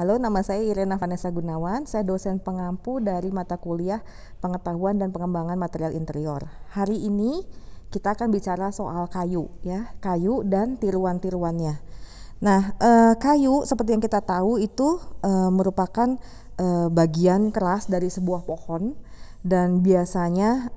Halo, nama saya Irena Vanessa Gunawan. Saya dosen pengampu dari mata kuliah Pengetahuan dan Pengembangan Material Interior. Hari ini kita akan bicara soal kayu, ya, kayu dan tiruan-tiruannya. Nah, kayu seperti yang kita tahu itu merupakan bagian keras dari sebuah pohon dan biasanya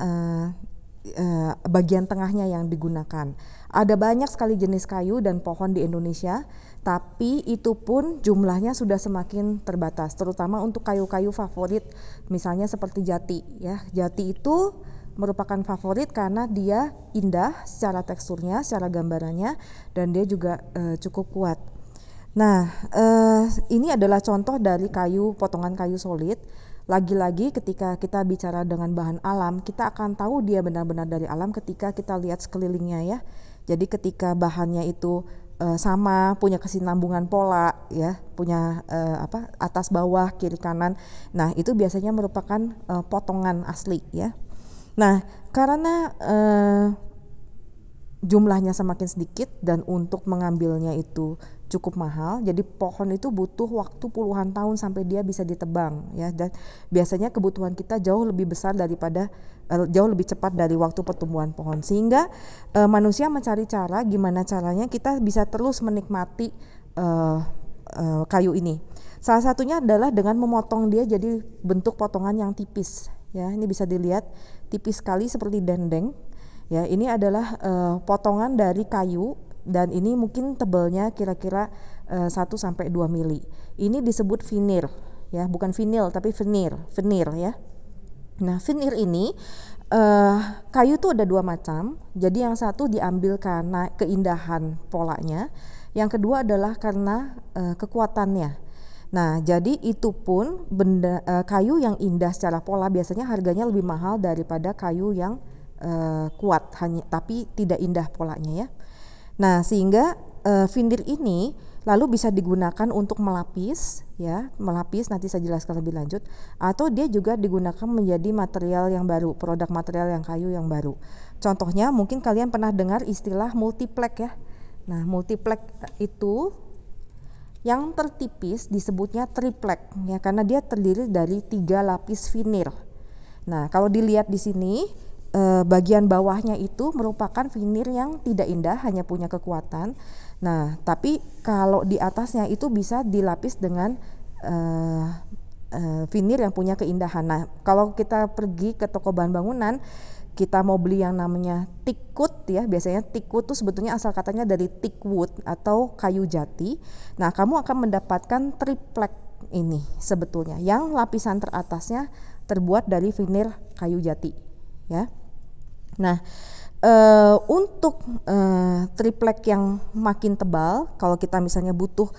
bagian tengahnya yang digunakan. Ada banyak sekali jenis kayu dan pohon di Indonesia, tapi itu pun jumlahnya sudah semakin terbatas, terutama untuk kayu-kayu favorit, misalnya seperti jati. Ya, jati itu merupakan favorit karena dia indah secara teksturnya, secara gambarannya, dan dia juga cukup kuat. Nah, ini adalah contoh dari kayu, potongan kayu solid. Lagi-lagi ketika kita bicara dengan bahan alam, kita akan tahu dia benar-benar dari alam ketika kita lihat sekelilingnya, ya. Jadi ketika bahannya itu sama, punya kesinambungan pola, ya, punya atas bawah, kiri kanan. Nah, itu biasanya merupakan potongan asli, ya. Nah, karena jumlahnya semakin sedikit dan untuk mengambilnya itu cukup mahal, jadi pohon itu butuh waktu puluhan tahun sampai dia bisa ditebang, ya. Dan biasanya kebutuhan kita jauh lebih besar daripada jauh lebih cepat dari waktu pertumbuhan pohon, sehingga manusia mencari cara gimana caranya kita bisa terus menikmati kayu ini. Salah satunya adalah dengan memotong dia jadi bentuk potongan yang tipis, ya. Ini bisa dilihat tipis sekali seperti dendeng, ya. Ini adalah potongan dari kayu. Dan ini mungkin tebalnya kira-kira 1-2 mili. Ini disebut veneer, ya, bukan vinil tapi veneer, ya. Nah, veneer ini kayu tuh ada dua macam. Jadi yang satu diambil karena keindahan polanya, yang kedua adalah karena kekuatannya. Nah, jadi itu pun kayu yang indah secara pola biasanya harganya lebih mahal daripada kayu yang kuat tapi tidak indah polanya, ya. Nah, sehingga veneer ini lalu bisa digunakan untuk melapis, ya, melapis, nanti saya jelaskan lebih lanjut, atau dia juga digunakan menjadi material yang baru, produk material yang kayu yang baru. Contohnya mungkin kalian pernah dengar istilah multiplex, ya. Nah, multiplex itu yang tertipis disebutnya triplex, ya, karena dia terdiri dari 3 lapis veneer. Nah, kalau dilihat di sini bagian bawahnya itu merupakan veneer yang tidak indah, hanya punya kekuatan. Nah, tapi kalau di atasnya itu bisa dilapis dengan veneer yang punya keindahan. Nah, kalau kita pergi ke toko bahan bangunan, kita mau beli yang namanya teak wood, ya. Biasanya teak wood itu sebetulnya asal katanya dari teak wood atau kayu jati. Nah, kamu akan mendapatkan triplex ini sebetulnya, yang lapisan teratasnya terbuat dari veneer kayu jati, ya. Nah, untuk triplek yang makin tebal, kalau kita misalnya butuh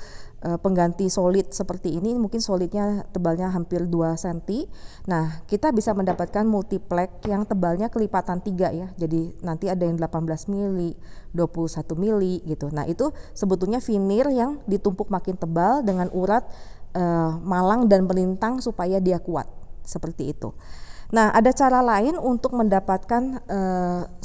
pengganti solid seperti ini, mungkin solidnya tebalnya hampir 2 cm. Nah, kita bisa mendapatkan multiplex yang tebalnya kelipatan 3, ya. Jadi nanti ada yang 18 mili, 21 mili gitu. Nah, itu sebetulnya veneer yang ditumpuk makin tebal dengan urat malang dan melintang supaya dia kuat, seperti itu. Nah, ada cara lain untuk mendapatkan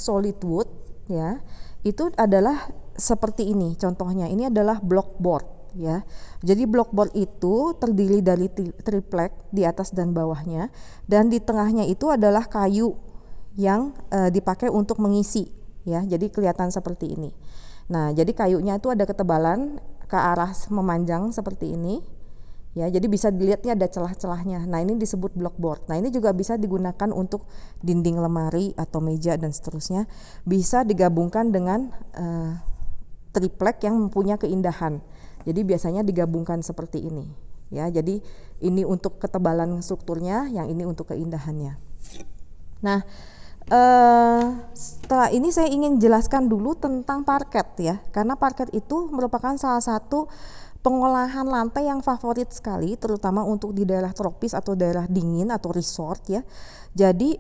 solid wood, ya. Itu adalah seperti ini contohnya. Ini adalah blockboard, ya. Jadi blockboard itu terdiri dari triplex di atas dan bawahnya, dan di tengahnya itu adalah kayu yang dipakai untuk mengisi, ya. Jadi kelihatan seperti ini. Nah, jadi kayunya itu ada ketebalan ke arah memanjang seperti ini. Ya, jadi bisa dilihat nih ada celah-celahnya. Nah, ini disebut blockboard. Nah, ini juga bisa digunakan untuk dinding lemari atau meja dan seterusnya. Bisa digabungkan dengan triplex yang mempunyai keindahan. Jadi biasanya digabungkan seperti ini. Ya, jadi ini untuk ketebalan strukturnya, yang ini untuk keindahannya. Nah, setelah ini saya ingin jelaskan dulu tentang parket, ya. Karena parket itu merupakan salah satu pengolahan lantai yang favorit sekali, terutama untuk di daerah tropis atau daerah dingin atau resort, ya. Jadi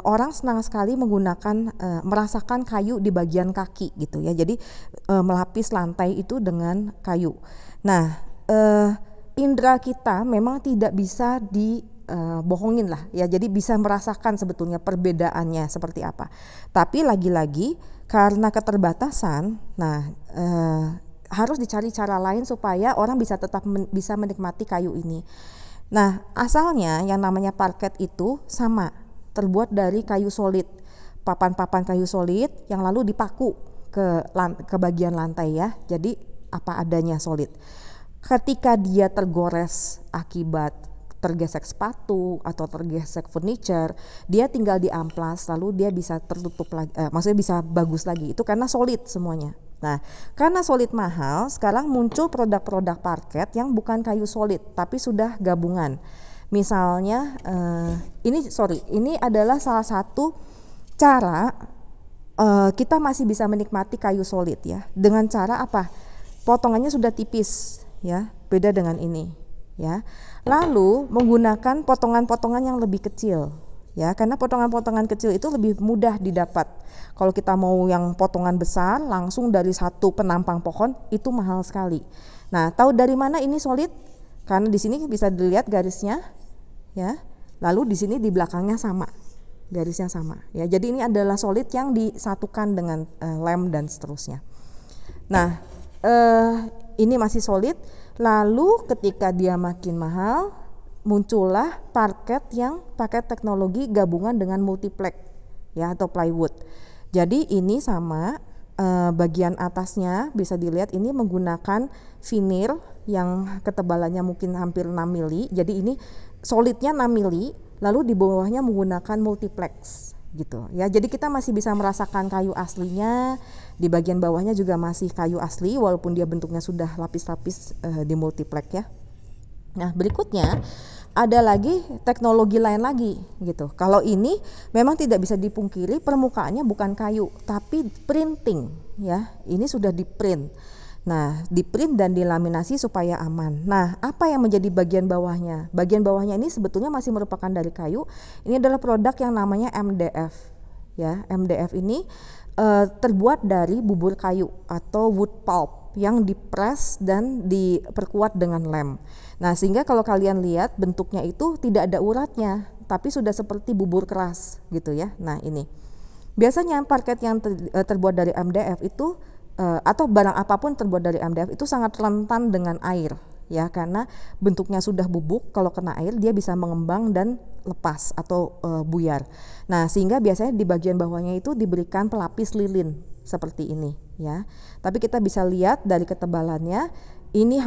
orang senang sekali menggunakan merasakan kayu di bagian kaki gitu, ya. Jadi melapis lantai itu dengan kayu. Nah, indera kita memang tidak bisa bohongin lah, ya. Jadi bisa merasakan sebetulnya perbedaannya seperti apa. Tapi lagi-lagi karena keterbatasan, nah harus dicari cara lain supaya orang bisa tetap bisa menikmati kayu ini. Nah, asalnya yang namanya parket itu sama, terbuat dari kayu solid, papan-papan kayu solid yang lalu dipaku ke bagian lantai ya. Jadi apa adanya solid. Ketika dia tergores akibat tergesek sepatu atau tergesek furniture, dia tinggal diamplas lalu dia bisa tertutup lagi, maksudnya bisa bagus lagi. Itu karena solid semuanya. Nah, karena solid mahal, sekarang muncul produk-produk parket yang bukan kayu solid tapi sudah gabungan. Misalnya ini adalah salah satu cara kita masih bisa menikmati kayu solid ya. Dengan cara apa? Potongannya sudah tipis ya, beda dengan ini ya. Lalu menggunakan potongan-potongan yang lebih kecil ya, karena potongan-potongan kecil itu lebih mudah didapat. Kalau kita mau yang potongan besar langsung dari satu penampang pohon itu mahal sekali. Nah, tahu dari mana ini solid? Karena di sini bisa dilihat garisnya ya. Lalu di sini di belakangnya sama. Garisnya sama ya. Jadi ini adalah solid yang disatukan dengan lem dan seterusnya. Nah, ini masih solid. Lalu ketika dia makin mahal, muncullah parket yang pakai teknologi gabungan dengan multiplex ya atau plywood. Jadi ini sama, bagian atasnya bisa dilihat ini menggunakan veneer yang ketebalannya mungkin hampir 6 mili. Jadi ini solidnya 6 mili, lalu di bawahnya menggunakan multiplex gitu ya. Jadi kita masih bisa merasakan kayu aslinya. Di bagian bawahnya juga masih kayu asli walaupun dia bentuknya sudah lapis-lapis di multiplex ya. Nah, berikutnya ada lagi teknologi lain lagi gitu. Kalau ini memang tidak bisa dipungkiri permukaannya bukan kayu tapi printing ya. Ini sudah di-print. Nah, di-print dan dilaminasi supaya aman. Nah, apa yang menjadi bagian bawahnya? Bagian bawahnya ini sebetulnya masih merupakan dari kayu. Ini adalah produk yang namanya MDF. Ya, MDF ini terbuat dari bubur kayu atau wood pulp yang dipres dan diperkuat dengan lem. Nah, sehingga kalau kalian lihat bentuknya itu tidak ada uratnya, tapi sudah seperti bubur keras gitu ya. Nah, ini. Biasanya parket yang terbuat dari MDF itu atau barang apapun terbuat dari MDF itu sangat rentan dengan air ya, karena bentuknya sudah bubuk, kalau kena air dia bisa mengembang dan lepas atau buyar. Nah, sehingga biasanya di bagian bawahnya itu diberikan pelapis lilin seperti ini ya. Tapi kita bisa lihat dari ketebalannya ini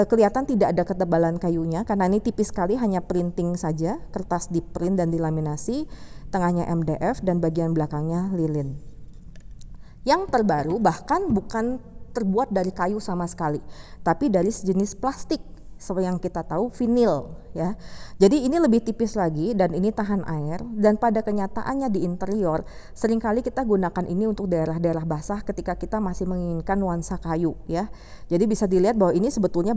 kelihatan tidak ada ketebalan kayunya karena ini tipis sekali, hanya printing saja, kertas di print dan dilaminasi, tengahnya MDF dan bagian belakangnya lilin. Yang terbaru bahkan bukan terbuat dari kayu sama sekali, tapi dari sejenis plastik seperti yang kita tahu vinil ya. Jadi ini lebih tipis lagi dan ini tahan air, dan pada kenyataannya di interior seringkali kita gunakan ini untuk daerah-daerah basah ketika kita masih menginginkan nuansa kayu ya. Jadi bisa dilihat bahwa ini sebetulnya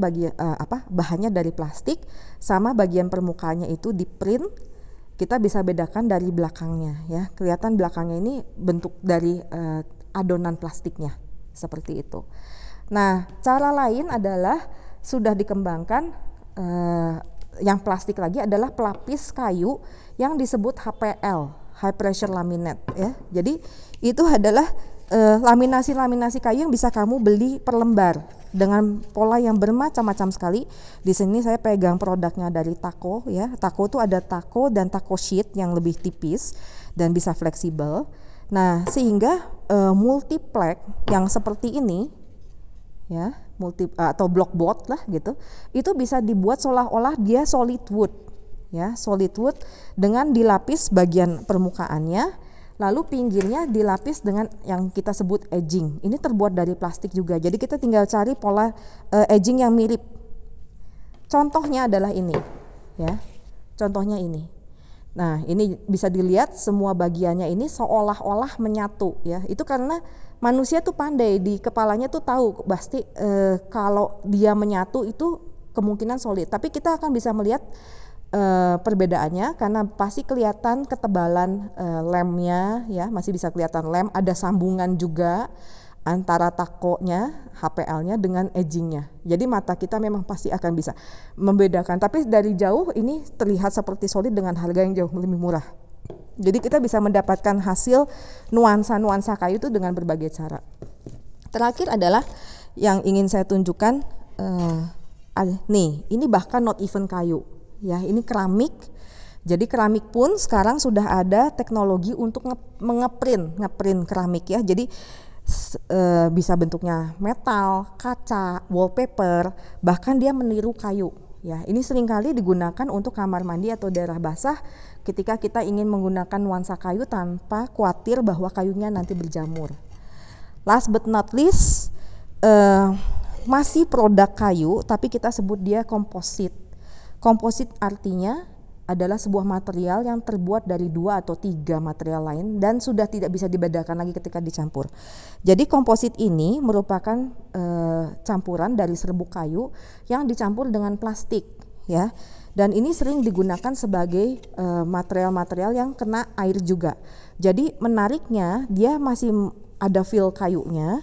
bahannya dari plastik, sama bagian permukaannya itu di print. Kita bisa bedakan dari belakangnya ya. Kelihatan belakangnya ini bentuk dari adonan plastiknya seperti itu. Nah, cara lain adalah sudah dikembangkan yang plastik lagi adalah pelapis kayu yang disebut HPL, high pressure laminate ya. Jadi itu adalah laminasi kayu yang bisa kamu beli per lembar dengan pola yang bermacam-macam sekali. Di sini saya pegang produknya dari Taco ya. Taco itu ada Taco dan Taco sheet yang lebih tipis dan bisa fleksibel. Nah, sehingga multiplex yang seperti ini ya, atau blockboard lah gitu, itu bisa dibuat seolah-olah dia solid wood ya, solid wood dengan dilapis bagian permukaannya, lalu pinggirnya dilapis dengan yang kita sebut edging. Ini terbuat dari plastik juga, jadi kita tinggal cari pola edging yang mirip. Contohnya adalah ini ya, contohnya ini. Nah, ini bisa dilihat semua bagiannya ini seolah-olah menyatu ya. Itu karena manusia tuh pandai, di kepalanya tuh tahu pasti kalau dia menyatu itu kemungkinan solid. Tapi kita akan bisa melihat perbedaannya karena pasti kelihatan ketebalan lemnya ya, masih bisa kelihatan lem, ada sambungan juga antara takonya, HPL-nya dengan edging-nya. Jadi mata kita memang pasti akan bisa membedakan. Tapi dari jauh ini terlihat seperti solid dengan harga yang jauh lebih murah. Jadi kita bisa mendapatkan hasil nuansa-nuansa kayu itu dengan berbagai cara. Terakhir adalah yang ingin saya tunjukkan, nih, ini bahkan not even kayu, ya, ini keramik. Jadi keramik pun sekarang sudah ada teknologi untuk ngeprint keramik ya. Jadi bisa bentuknya metal, kaca, wallpaper, bahkan dia meniru kayu. Ya, ini seringkali digunakan untuk kamar mandi atau daerah basah ketika kita ingin menggunakan nuansa kayu tanpa khawatir bahwa kayunya nanti berjamur. Last but not least, masih produk kayu, tapi kita sebut dia komposit. Komposit artinya adalah sebuah material yang terbuat dari 2 atau 3 material lain dan sudah tidak bisa dibedakan lagi ketika dicampur. Jadi komposit ini merupakan campuran dari serbuk kayu yang dicampur dengan plastik, ya. Dan ini sering digunakan sebagai material-material yang kena air juga. Jadi menariknya dia masih ada feel kayunya,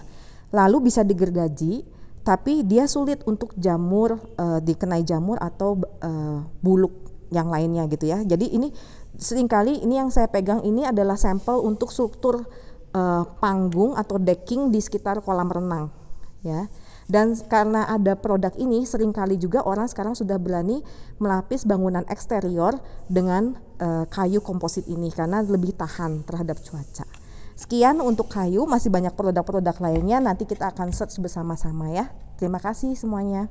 lalu bisa digergaji, tapi dia sulit untuk jamur, dikenai jamur atau buluk yang lainnya gitu ya. Jadi ini seringkali ini yang saya pegang ini adalah sampel untuk struktur panggung atau decking di sekitar kolam renang ya. Dan karena ada produk ini, seringkali juga orang sekarang sudah berani melapis bangunan eksterior dengan kayu komposit ini karena lebih tahan terhadap cuaca. Sekian untuk kayu, masih banyak produk-produk lainnya, nanti kita akan search bersama-sama ya. Terima kasih semuanya.